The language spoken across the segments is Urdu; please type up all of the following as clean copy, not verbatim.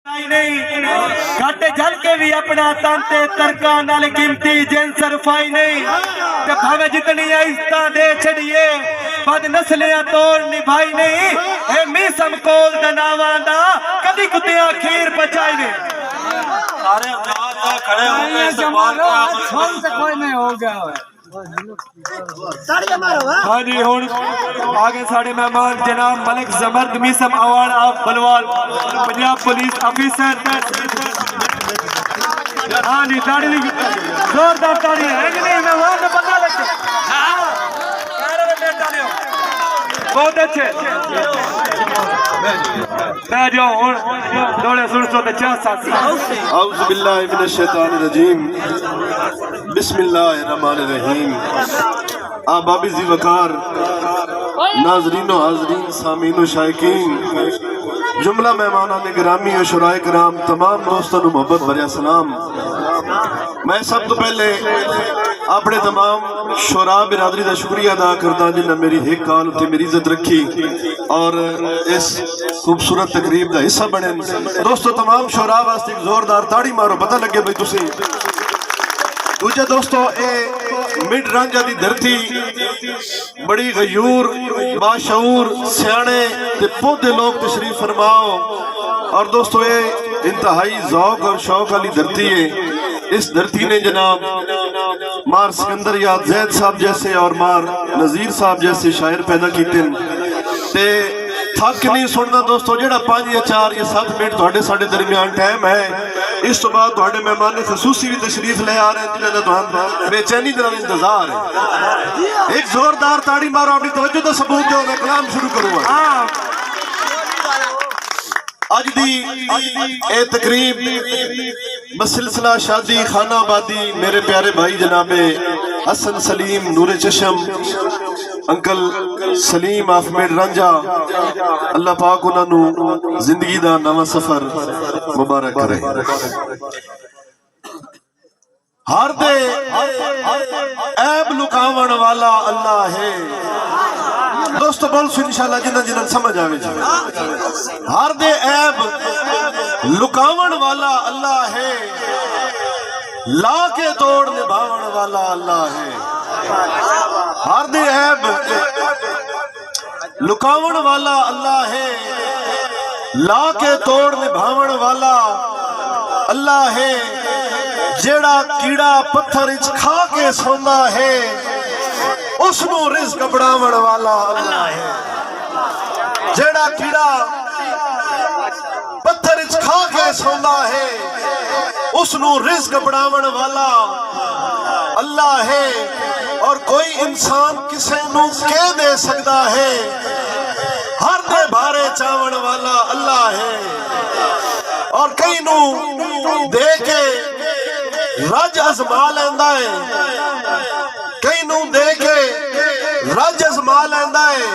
نہیں گھٹ جل کے بھی اپنا تانتے ترکا نال قیمتی جن صرفائی نہیں تے بھاوے جتنی آہستہ دے چھڑیے بد نسلیاں توڑ نبھائی نہیں اے میسم کول دناوان دا کدی کتیاں کھیر پچائی نہیں سارے افراد کھڑے ہو کے استقبال کا چھوڑ سے کوئی نہیں ہو گیا ہے ہاں جی ہون آگے ساڑھے مہمان جناب Malik Zamurd Maisam award of Bilawal Punjab police officer ہاں جی تاڑی لگی زوردار تاڑی ہے کہ نہیں مہمان نے پتہ لگے بہت اچھے میں جو ہوں دوڑے سنسو تے چاہ ساتھی اعوذ باللہ من الشیطان الرجیم بسم اللہ الرحمن الرحیم آبابی زی وقار ناظرین و حاضرین سامعین و شائقین جملہ مہمانان گرامی و شرائع کرام تمام دوستان و محبت بھریا سلام میں سب تو پہلے اپنے تمام شعراء برادری دا شکریہ ادا کرتا جنہاں میری ایک کال تے میری عزت رکھی اور اس خوبصورت تقریب دا حصہ بنے دوستو تمام شعراء واسطے ایک زوردار تاڑی مارو پتہ لگے بھئی تسی دوجہ دوستو اے مڈ رانجہ دی دھرتی بڑی غیور باشعور سیانے تے پودے لوگ تشریف فرماؤ اور دوستو اے انتہائی ذوق اور شوق علی دھرتی ہے اس دھرتی نے جناب مار سکندر یاد زید صاحب جیسے اور مار نظیر صاحب جیسے شاعر پیدا کیتے تے تھک نہیں سننا دوستو جڑا 5 یا 4 یا 7 منٹ تھوڑے ساڑھے درمیان ٹائم ہے اس تو بعد تھوڑے مہمان خصوصی بھی تشریف لے آ رہے ہیں جنہوں نے تو بے چینی دنوں انتظار ہے ایک زوردار تاڑی مارو اپنی توجہ دا ثبوت دے میں کلام شروع کروں گا آج دی اے تقریب بسلسلہ شادی خانہ آبادی میرے پیارے بھائی جناب حسن سلیم نور چشم uncle Saleem of made Ranjha اللہ پاک انہاں نو زندگی دا نواں سفر مبارک کرے ہر دے عیب لکاون والا اللہ ہے دوستو بول سو انشاءاللہ جنہاں جنہاں سمجھ آوے جائے ہر دے عیب لکاون والا اللہ ہے لا کے توڑ نبھاون والا اللہ ہے ہر دے عیب لکاون والا اللہ ہے لا کے توڑ نبھاون والا اللہ ہے جیڑا کیڑا پتھر اچ کھا کے سوندا ہے اس نو رزق بڑھاون والا اللہ ہے جیڑا کیڑا پتھر اچ کھا کے سوندا ہے اس نو رزق بڑھاون والا اللہ ہے اور کوئی انسان کسے نو کہہ دے سکتا ہے ہر دے بھارے چاون والا اللہ ہے اور کئی نو دے کے رج ازما لیندا ہے کئی نو دے کے رج ازما لیندا ہے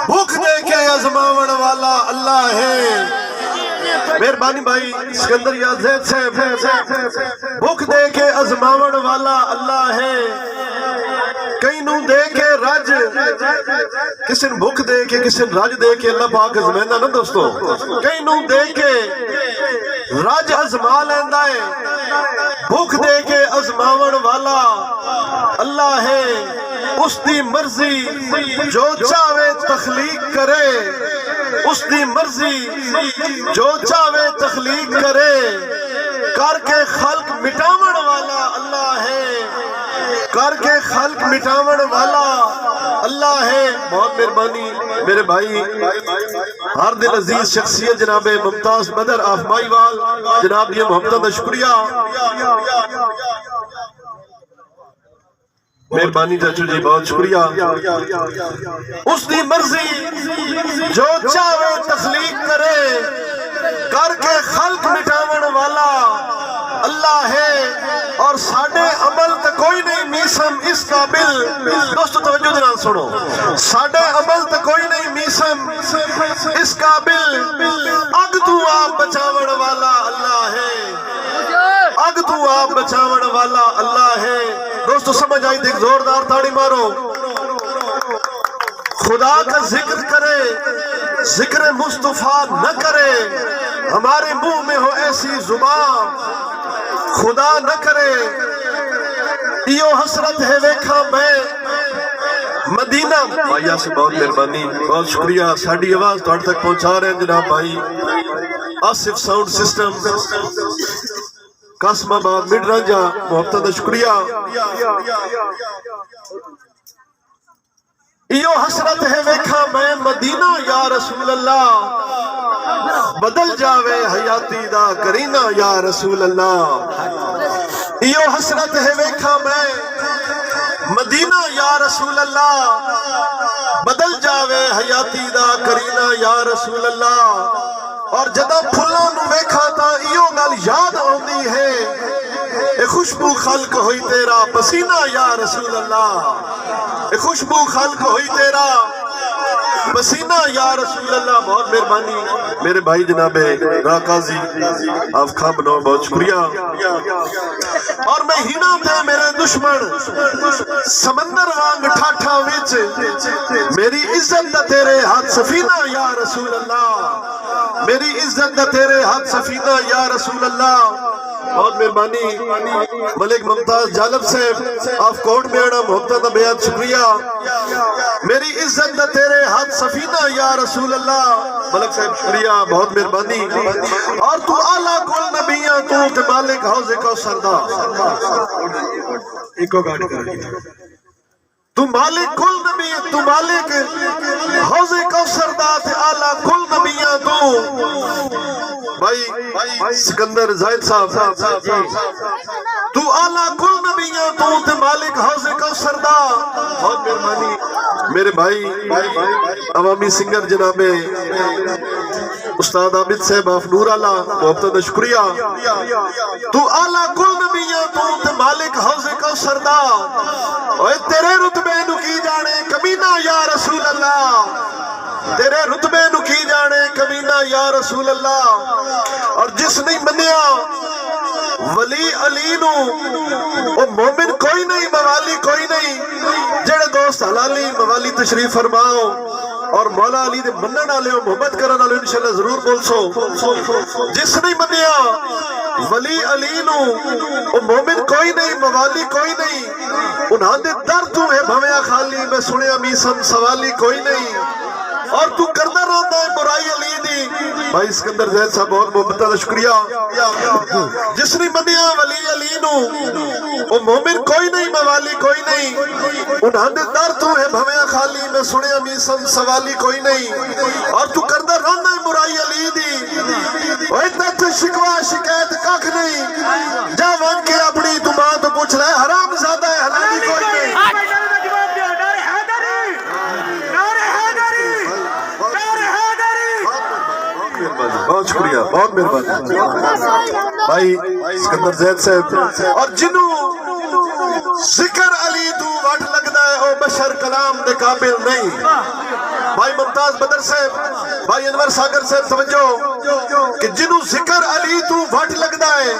بھوک دے کے ازماون والا اللہ ہے مہربانی بھائی سکندر یاد زید صاحب بھوک دے کے ازماون والا اللہ ہے کئی نو دے کے رج کسی بھوک دے کے کسی رج دے کے اللہ پاک ازمائنہ نا دوستو کئی نو دے کے رج ازما لیندا ہے بھوک دے کے ازماون والا اللہ ہے اس دی مرضی جو چاہے تخلیق کرے اس دی مرضی جو چاہے تخلیق کرے کر کے خلق مٹاون والا اللہ ہے کر کے خلق مٹاون والا اللہ ہے بہت مہربانی میرے بھائی ہر دل عزیز شخصیت جناب ممتاز بدر آف مائی وال جناب یہ محمد کا شکریہ مہربانی چاچو جی بہت شکریہ اس دی مرضی جو چاہے تخلیق کرے کر کے خلق مٹاون والا اللہ ہے اور ساڑھے عمل تے کوئی نہیں میسم اس قابل دوستو توجہ دینا سنو ساڑھے عمل تے کوئی نہیں میسم اس قابل اگ تو آپ بچاون والا اللہ ہے اگ تو آپ بچاون والا اللہ ہے دوستو سمجھ آئی دیکھ زوردار تاڑی مارو خدا کا ذکر کرے ذکر مصطفیٰ نہ کرے ہمارے منہ میں ہو ایسی زبان خدا نہ کرے ایو حسرت ہے ویکھا میں مدینہ بھائیہ سے بہت مہربانی بہت شکریہ ساڑھی آواز توڑ تک پہنچا رہے ہیں جناب بھائی آصف ساؤنڈ سسٹم قاسم آباد مڈ رانجا محبت دا شکریہ ایو حسرت ہے ویکھا میں مدینہ یا رسول اللہ بدل جاوے حیاتی دا کرینا یا رسول اللہ ایو حسرت ہے ویکھا میں مدینہ یا رسول اللہ بدل جاوے حیاتی دا کرینا یا رسول اللہ اور جدہ پھلاں نو ویکھا تا ایو گل یاد آندی ہے اے خوشبو خلق ہوئی تیرا پسینہ یا رسول اللہ اے خوشبو خلق ہوئی تیرا پسینہ یا رسول اللہ بہت مہربانی میرے بھائی جناب راقازی آپ خاں بنو بہت شکریہ اور میں ہینا تھے میرے دشمن سمندر وانگ ٹھاٹھا وچ میری عزت دا تیرے ہاتھ سفینہ یا رسول اللہ میری عزت دا تیرے ہاتھ سفینہ یا رسول اللہ بہت مہربانی ملک ممتاز جالب سے آپ کوٹ میں آنا محبت دا بیعت شکریہ میری عزت دا تیرے ہاتھ سفینہ یا رسول اللہ ملک صاحب شکریہ بہت مہربانی اور تو اعلیٰ کل نبیاں تو تے مالک حوض کو سردہ ایک گاڑی کر تو مالک کل نبی تو مالک حوض کو سردہ تے اعلیٰ کل نبیاں تو بھائی سکندر زائد صاحب تو اعلیٰ کل نبیاں تو تے مالک حوض کو سردہ بہت مہربانی میرے بھائی عوامی سنگر جناب استاد عابد صاحب آف نور اللہ محبت دا شکریہ تو اعلیٰ کل نبیاں تو تے مالک حوض کو سردہ اوے تیرے رتبے نو کی جانے کمینہ یا رسول اللہ تیرے رتبے نو کی جانے کمینہ یا رسول اللہ اور جس نہیں منیا ولی علی نو وہ مومن کوئی نہیں موالی کوئی نہیں جڑے دوست حلالی موالی تشریف فرماؤ اور مولا علی دے منن والے محبت کرن والے انشاءاللہ ضرور بول سو جس نہیں منیا ولی علی نو وہ مومن کوئی نہیں موالی کوئی نہیں انہاں دے در تو ہے بھویا خالی میں سنیا میسم سوالی کوئی نہیں اور تو کردہ رہتا ہے برائی علی دی بھائی اسکندر زید صاحب بہت محبت دا شکریہ جس نے منیا ولی علی نو وہ مومن کوئی نہیں موالی کوئی نہیں انہاں دے در تو ہے بھویا خالی میں سنیا میسم سوالی کوئی نہیں اور تو کردہ رہتا ہے برائی علی دی وہ اتنا تو شکوا شکایت کاکھ نہیں جا وان کے اپنی تو ماں تو پوچھ رہے حرام زیادہ ہے حلالی کوئی نہیں بہت شکریہ بہت مہربانی بھائی اسکندر زید صاحب اور جنوں ذکر علی تو واٹ لگدا ہے او بشر کلام دے قابل نہیں بھائی ممتاز بدر صاحب بھائی انور ساگر صاحب سمجھو کہ جنوں ذکر علی تو واٹ لگدا ہے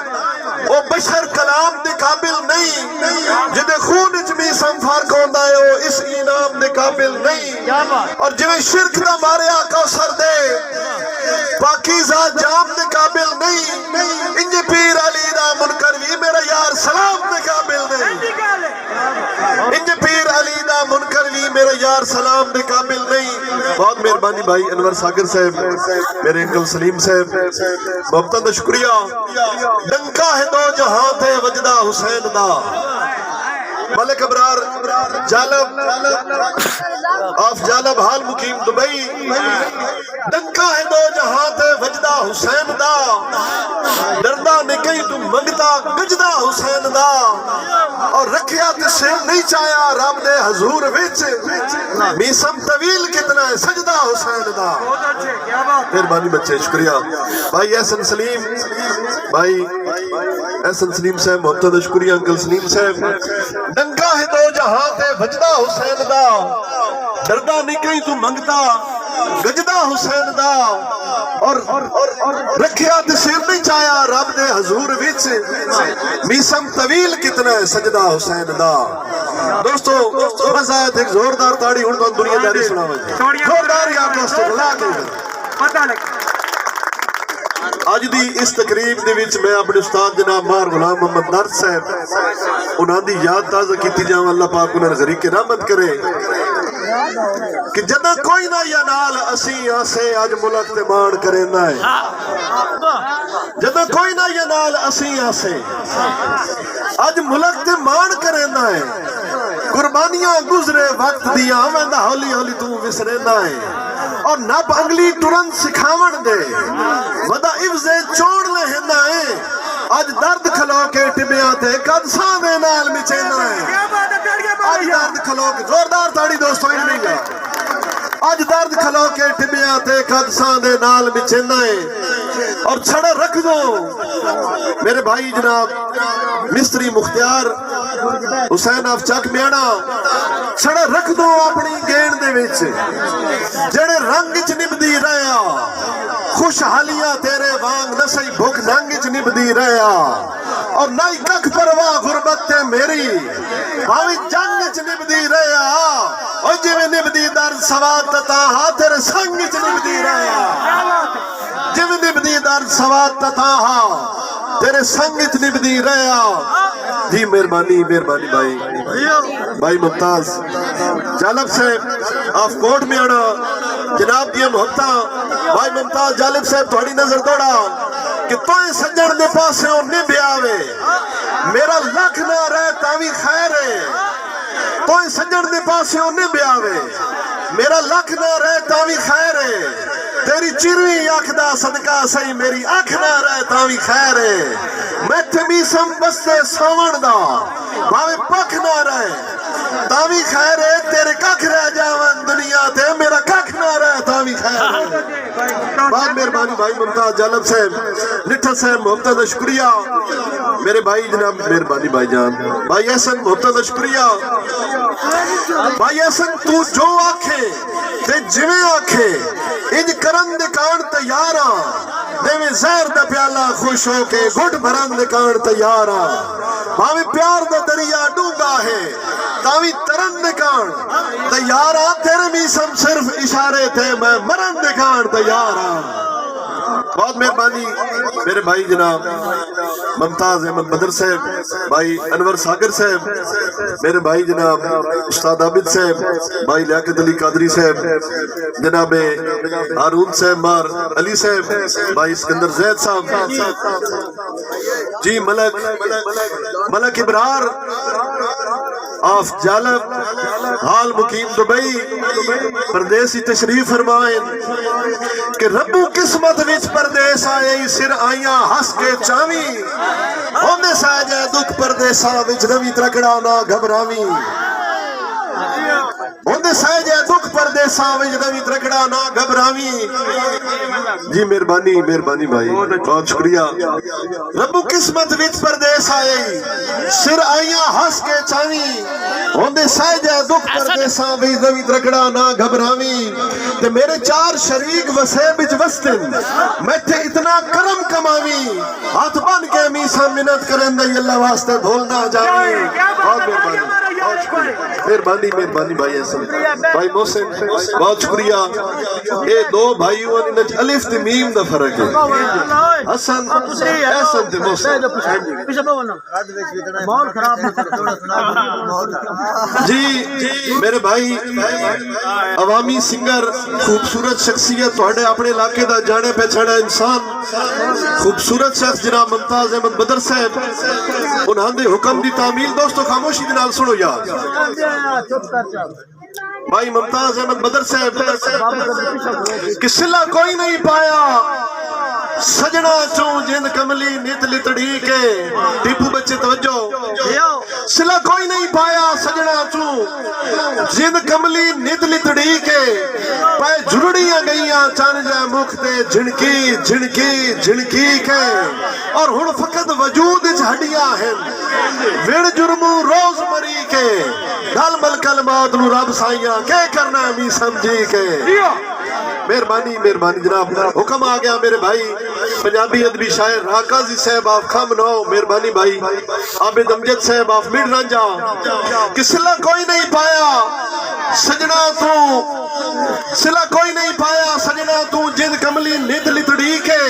او بشر کلام دے قابل نہیں جدے خون وچ بھی سنفار کوندا ہے او اس انعام دے قابل نہیں اور جویں شرک دا ماریا کوثر دے پاکیزہ جام دے قابل نہیں انج پیر علی دا منکر بھی میرا یار سلام دے قابل نہیں انج پیر علی دا منکر بھی میرا یار سلام دے قابل نہیں بہت مہربانی بھائی انور ساگر صاحب میرے انکل سلیم صاحب محبت دا شکریہ ڈنکا ہے دو جہاں تے وجدہ حسین دا ملک ابرار جالب آف جالب حال مقیم دبئی ڈنکا ہے دو جہاں تے وجدہ حسین دا ڈردہ نکئی تو منگتا گجدہ حسین دا اور رکھیا تے سر نہیں چایا رب دے حضور وچ میسم طویل کتنا ہے سجدہ حسین دا مہربانی بچے شکریہ بھائی احسن سلیم بھائی احسن سلیم صاحب محمد شکریہ انکل سلیم صاحب ڈنکا ہے دو جہاں تے وجدہ حسین دا ڈردہ نکئی تو منگتا گجدہ حسین دا اور رکھیا تے سر نہیں چایا رب دے حضور وچ میسم طویل کتنا ہے سجدہ حسین دا دوستو مزہ ہے ایک زوردار تاڑی ہون تو دنیا داری سنا ہوئے زوردار یا دوستو اللہ کے پتہ لگ ਅੱਜ ਦੀ ਇਸ ਤਕਰੀਬ ਦੇ ਵਿੱਚ ਮੈਂ ਆਪਣੇ ਉਸਤਾਦ ਜਨਾਬ ਮਾਰ ਗੁਲਾਮ ਮੁਹੰਮਦ ਨਰ ਸਾਹਿਬ ਉਹਨਾਂ ਦੀ ਯਾਦ ਤਾਜ਼ਾ ਕੀਤੀ ਜਾਵਾਂ। ਅੱਲਾਹ ਪਾਕ ਉਹਨਾਂ ਨੂੰ ਗਰੀਕ ਰਹਿਮਤ ਕਰੇ کہ جدہ کوئی نہ یا نال اسی آسے آج ملک تے مان کرے نہ ہے جدہ کوئی نہ یا نال اسی آسے آج ملک تے مان کرے نہ ہے قربانیاں گزرے وقت دیا ہمیں ہولی ہولی تو وسرے نہ ہے اور نب انگلی ٹرن سکھاون دے ودا عفظے چوڑ لے نہ ہے آج درد کھلو کے ٹبیاں تے قد سامے نال مچے نہ ہے آج درد کھلو کے زوردار تاڑی دوستوں ہی نہیں گا آج درد کھلو کے ٹبیاں تے قد ساندے نال مچے نہ ہے اور چھڑا رکھ دو میرے بھائی جناب مستری مختار حسین افچاک میانا چھڑا رکھ دو اپنی گینڈ دے وچ جڑے رنگ چ نبدی رہیا خوشحالیاں تیرے وانگ نسائی بھوک ننگ چ نبدی رہیا اور نہ ہی ککھ پرواہ غربت تے میری بھاوی جنگ چ نبدی رہیا اور جی میں نبدی درد سواد تتاہا تیرے سنگ چ نبدی رہیا جی میں نبدی درد سواد تتاہا تیرے سنگ چ نبدی رہیا جی مہربانی مہربانی بھائی ممتاز جالب صاحب آف کوٹ میں آنا جناب دیا محبتہ بھائی ممتاز جالب صاحب تھوڑی نظر دوڑا کہ توئے سجن دے پاسے ہوں نہیں بیاوے میرا لکھ نہ رہے تاوی خیر ہے توئے سجن دے پاسے ہوں نہیں بیاوے میرا لکھ نہ رہے تاوی خیر ہے تیری چیروی آنکھ دا صدقہ سہی میری آنکھ نہ رہے تاوی خیر ہے میں تمی سم بستے ساون دا بھاوے پک نہ رہے تاوی خیر ہے تیرے ککھ رہ جاون دنیا تے میرا ککھ نہ رہے تاوی خیر ہے بہت مہربانی بھائی ممتاز جالب صاحب لٹھا صاحب محبتہ دا شکریہ میرے بھائی جناب مہربانی بھائی جان بھائی احسن محبتہ دا شکریہ بھائی احسن تو جو آکھے تے جویں آکھے انج کرن دے کان تیارا دے میں زہر دا پیالہ خوش ہو کے گھٹ بھرن دے کان تیارا بھاوی پیار دا دریا ڈونگا ہے تاوی ترن دے کان تیارا تیرے میسم صرف اشارے تھے میں مرن دے کان تیارا بہت مہربانی میرے بھائی جناب ممتاز احمد بدر صاحب بھائی انور ساگر صاحب میرے بھائی جناب استاد عابد صاحب بھائی لیاقت علی قادری صاحب جناب ہارون صاحب مار علی صاحب بھائی اسکندر زید صاحب جی ملک ابرار آف جالب حال مقیم دبئی پردیسی تشریف فرمائیں کہ ربو قسمت وچ پردیس آئے سر آئیاں ہس کے چاوی ہوندے ساجے دکھ پردیسا وچ روی ترکڑا نہ گھبراوی ہوندے ساجے دکھ پردیسا وچ روی ترکڑا نہ گھبراوی جی مہربانی بھائی بہت شکریہ ربو قسمت وچ پردیس آئے سر آئیاں ہس کے چاوی ہوندے ساجے دکھ پردیسا وچ روی ترکڑا نہ گھبراوی تے میرے چار شریک وسے بچ وستن میں تھے اتنا کرم کماوی ہاتھ بن کے میسا منت کریں دے اللہ واسطے بھولنا جاوی بہت مہربانی بھائی احسن بھائی محسن بہت شکریہ اے دو بھائیوں نے الف تے میم دا فرق ہے حسن احسن تے محسن جی میرے بھائی عوامی سنگر خوبصورت شخصیت توڑے اپنے علاقے دا جانے پہچانا انسان خوبصورت شخص جناب ممتاز احمد بدر صاحب انہاں دے حکم دی تعمیل دوستو خاموشی دنال سنو یاد بھائی ممتاز احمد بدر صاحب کہ صلہ کوئی نہیں پایا سجنا چوں جند کملی نیت لتڑی کے ٹیپو بچے توجہ صلہ کوئی نہیں پایا سجنا چوں جند کملی نیت لتڑی کے پائے جھڑڑیاں گئیاں چان جائے مکھتے جھنکی کے اور ہن فقط وجود ہڈیاں ہیں ویڑ جرمو روز مری کے ڈال مل کلمات نو رب سائیاں کے کرنا می سمجھی کے مہربانی مہربانی جناب حکم آ گیا میرے بھائی پنجابی ادبی شاعر راکازی صاحب آف خامنو مہربانی بھائی عابد امجد صاحب آف میر رانجا کہ سلا کوئی نہیں پایا سجنا تو سلا کوئی نہیں پایا سجنا تو جن کملی نت لتڑی کے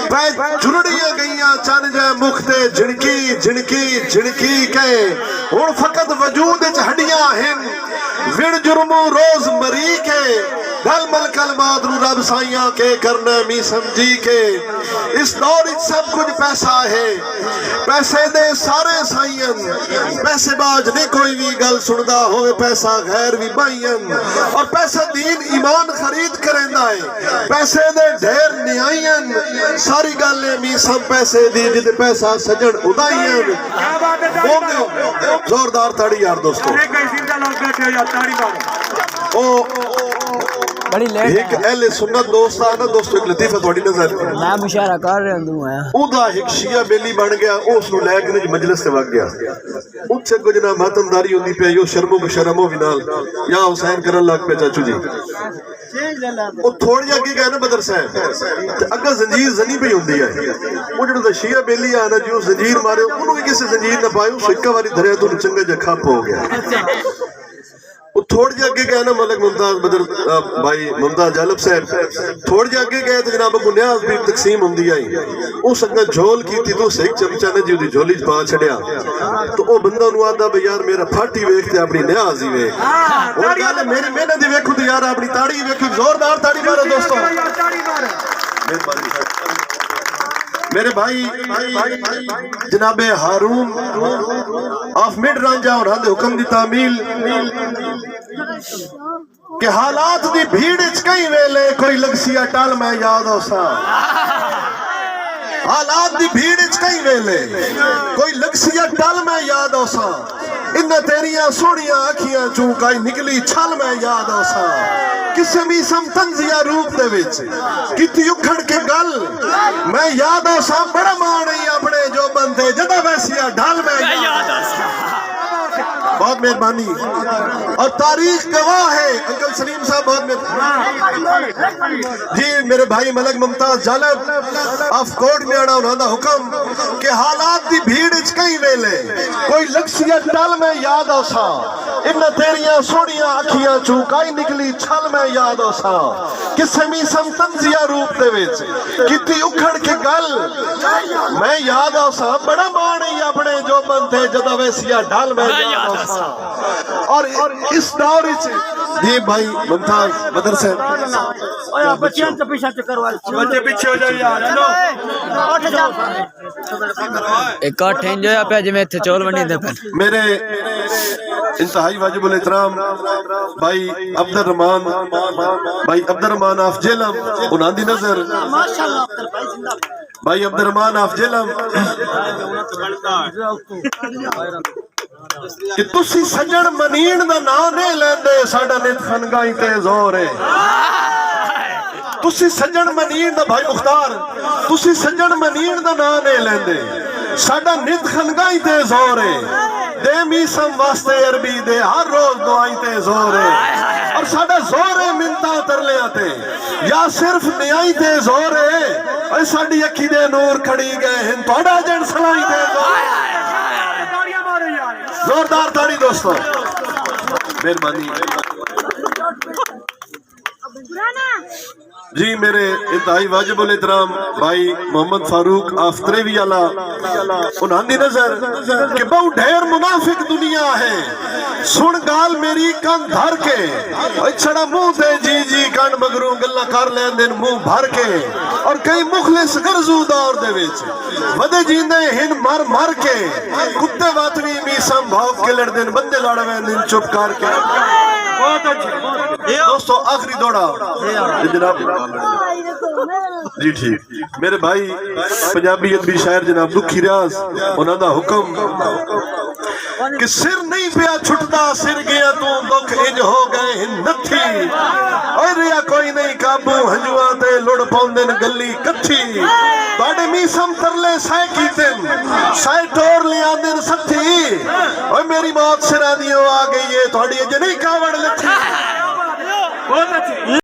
پہ جھڑڑیاں گئیاں چان جائے مختے جھنکی جھنکی جھنکی کے ہن فقط وجود وچ ہڈیاں ہن وڑ جرمو روز مری کے گل مل کلمات رو رب سائیاں کے کرنا می سمجھی کے اس دور وچ سب کچھ پیسہ ہے پیسے دے سارے سائیاں پیسے باج نہیں کوئی بھی گل سندا ہوئے پیسہ غیر بھی بائیاں اور پیسہ دین ایمان خرید کریندا ہے پیسے دے ڈھیر نیائیاں ساری گل می سب پیسے دی جتے پیسہ سجن ادائیاں زوردار تاڑی یار دوستو بڑی لیٹ ایک اہل سنت دوست آنا دوستو ایک لطیفہ تھوڑی نظر میں مشاہرہ کر رہا ہوں اودا ایک شیعہ بیلی بن گیا اس نو لے کے مجلس سے وگ گیا اُت سے کچھ نہ ماتم داری ہوندی پہ یو شرمو کو شرمو بنال یا حسین کرن لگ پہ چاچو جی وہ تھوڑی آگے گئے نا بدر صاحب اگا زنجیر زنی پہ ہوندی ہے وہ جڑا دا شیعہ بیلی آنا جو زنجیر مارے انہوں بھی کسی زنجیر نہ پائے اس اکا واری دھریا تو چنگا جا کھاپ ہو گیا وہ تھوڑ جا کے گئے نا ملک ممتاز بدر بھائی ممتاز جالب صاحب تھوڑ جا کے گئے تو جناب ابو نیاز بھی تقسیم ہوں دی آئی اس اگا جھول کی تھی تو اسے ایک چمچہ نے جیو دی جھولی پا چھڑیا تو او بندہ انہوں آدھا بھئی یار میرا پھاٹی ویکھتے اپنی نیاز ہی ویکھ اور گالے میری محنت دی ویکھو دی یار اپنی تاڑی ویکھو زوردار تاڑی مارا دوستو میرے بھائی جناب ہارون آف مڈ رانجا اور ہاں حکم دی تعمیل کہ حالات دی بھیڑ اچ کئی ویلے کوئی لگسیا ٹال میں یاد ہو سا حالات دی بھیڑ اچ کئی ویلے کوئی لگسیا ٹال میں یاد ہو سا انہ تیریاں سوڑیاں آکھیاں چونکائی نکلی چھال میں یاد ہو سا کسے بھی سم تنزیہ روپ دے وچ کتی اکھڑ کے گل میں یاد ہو سا بڑا مانے اپنے جو بندے جدہ ویسیا ڈھال میں یاد ہو سا بہت مہربانی اور تاریخ گواہ ہے انکل سلیم صاحب بہت مہربانی جی میرے بھائی ملک ممتاز جالب آف کوٹ میں آنا انہوں دا حکم کہ حالات دی بھیڑ اچ کئی ویلے کوئی لکسیت ڈال میں یاد ہو سا انہ تیریاں سوڑیاں اکھیاں چونکائی نکلی چھل میں یاد ہو سا کسے می سم تنزیہ روپ دے وچ کتی اکھڑ کے گل میں یاد ہو سا بڑا مانے اپنے جو بندے جدہ ویسیا ڈال میں یاد ہو سا اور اس دور سے یہ بھائی ممتاز بدر صاحب بچیاں تو پیچھے کروا بچے پیچھے ہو جائے یار ایک آٹھ انجویا پہ جی میں تھے چول بنی دے پہ میرے انتہائی واجب الاحترام بھائی عبد الرحمان آف جیلم انہاں دی نظر بھائی عبد الرحمان آف جیلم کہ تسی سجن منین دا نا نہیں لیندے ساڑا نت خنگائی تے زور ہے تسی سجن منین دا بھائی مختار تسی سجن منین دا نا نہیں لیندے ساڑا نت خنگائی تے زور ہے دے میسم واسطے عربی دے ہر روز دعائی تے زور ہے اور ساڑا زور ہے منتا تر لے آتے یا صرف نیائی تے زور ہے اور ساڑی اکھی دے نور کھڑی گئے ہن توڑا جن سلائی تے زور ہے زوردار تاڑی دوستو مہربانی جی میرے انتہائی واجب الاحترام بھائی محمد فاروق آفتریوی اللہ انہاں دی نظر کہ بہو ڈھیر منافق دنیا ہے سن گال میری کان دھر کے چھڑا منہ دے جی جی کان مگروں گلہ کر لین دن منہ بھر کے اور کئی مخلص غرزو دور دے وچ ودے جیندے ہن مر مر کے کتے واتوی میسم بھاؤ کے لڑ دن بندے لڑویں دن چپ کر کے بہت اچھے دوستو آخری دوڑا جناب جی ٹھیک میرے بھائی پنجابی ادبی شاعر جناب دکھی ریاض انہاں دا حکم کہ سر نہیں پیا چھٹتا سر گیا تو دکھ انج ہو گئے ہن نتھی اور ریا کوئی نہیں قابو ہنجواں تے لڑ پوندن گلی کتھی باڑے میسم ترلے سائے کیتن سائے ٹور لیا دن ستھی اور میری موت سرا دیو آ گئی ہے تھوڑی اجے نہیں کاوڑ لتھی بہت اچھی